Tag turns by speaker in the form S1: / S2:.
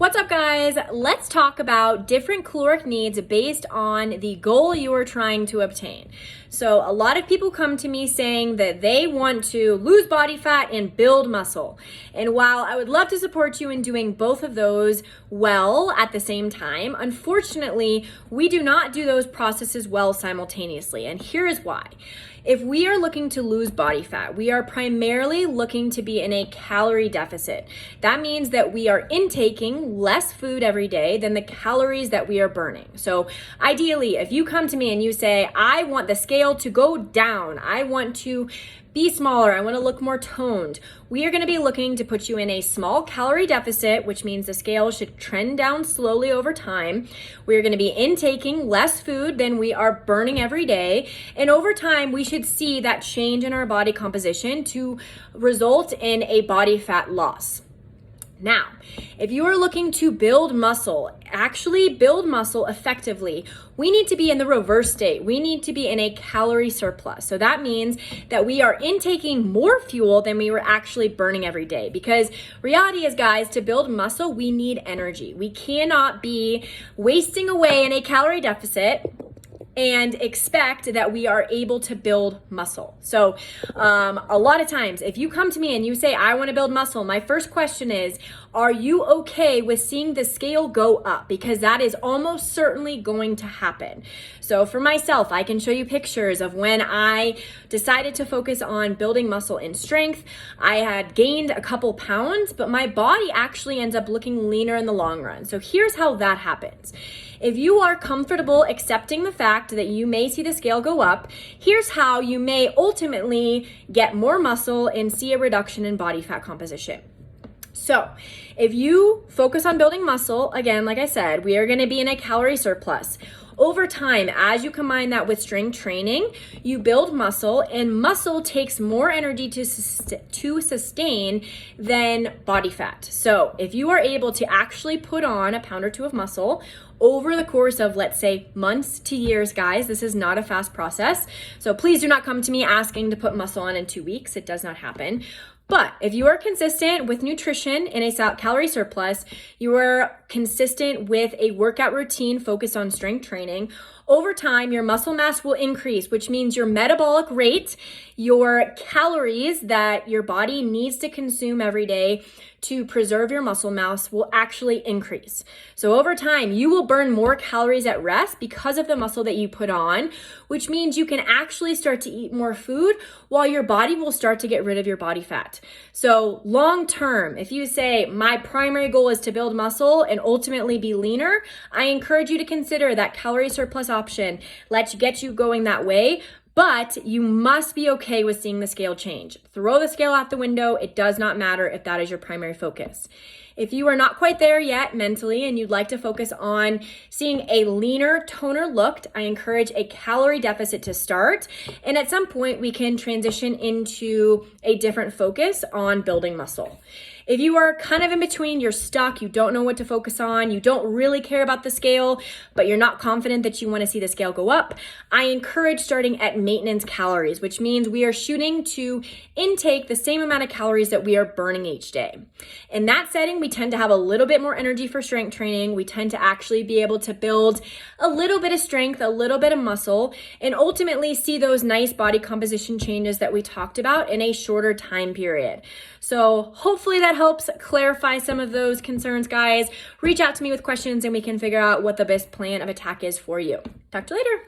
S1: What's up, guys? Let's talk about different caloric needs based on the goal you are trying to obtain. So a lot of people come to me saying that they want to lose body fat and build muscle. And while I would love to support you in doing both of those well at the same time, unfortunately, we do not do those processes well simultaneously. And here is why. If we are looking to lose body fat, we are primarily looking to be in a calorie deficit. That means that we are intaking less food every day than the calories that we are burning. So ideally, if you come to me and you say, I want the scale to go down, I want to be smaller, I want to look more toned, we are going to be looking to put you in a small calorie deficit, which means the scale should trend down slowly over time. We're going to be intaking less food than we are burning every day. And over time, we should see that change in our body composition to result in a body fat loss. Now, if you are looking to build muscle, actually build muscle effectively, we need to be in the reverse state. We need to be in a calorie surplus. So that means that we are intaking more fuel than we were actually burning every day. Because reality is, guys, to build muscle, we need energy. We cannot be wasting away in a calorie deficit and expect that we are able to build muscle. So a lot of times, if you come to me and you say, I want to build muscle, my first question is, are you okay with seeing the scale go up? Because that is almost certainly going to happen. So for myself, I can show you pictures of when I decided to focus on building muscle and strength. I had gained a couple pounds, but my body actually ends up looking leaner in the long run. So here's how that happens. If you are comfortable accepting the fact that you may see the scale go up, here's how you may ultimately get more muscle and see a reduction in body fat composition. So if you focus on building muscle, again, like I said, we are going to be in a calorie surplus. Over time, as you combine that with strength training, you build muscle, and muscle takes more energy to sustain than body fat. So if you are able to actually put on a pound or two of muscle over the course of, let's say, months to years, guys, this is not a fast process. So please do not come to me asking to put muscle on in 2 weeks. It does not happen. But if you are consistent with nutrition in a calorie surplus, you are consistent with a workout routine focused on strength training, over time, your muscle mass will increase, which means your metabolic rate, your calories that your body needs to consume every day to preserve your muscle mass will actually increase. So over time, you will burn more calories at rest because of the muscle that you put on, which means you can actually start to eat more food while your body will start to get rid of your body fat. So long term, if you say, my primary goal is to build muscle and ultimately be leaner, I encourage you to consider that calorie surplus option. Let's get you going that way. But you must be okay with seeing the scale change. Throw the scale out the window. It does not matter if that is your primary focus. If you are not quite there yet mentally and you'd like to focus on seeing a leaner, toner look, I encourage a calorie deficit to start. And at some point, we can transition into a different focus on building muscle. If you are kind of in between, you're stuck, you don't know what to focus on, you don't really care about the scale, but you're not confident that you want to see the scale go up, I encourage starting at maintenance calories, which means we are shooting to intake the same amount of calories that we are burning each day. In that setting, we tend to have a little bit more energy for strength training. We tend to actually be able to build a little bit of strength, a little bit of muscle, and ultimately see those nice body composition changes that we talked about in a shorter time period. So hopefully that helps clarify some of those concerns, guys. Reach out to me with questions and we can figure out what the best plan of attack is for you. Talk to you later.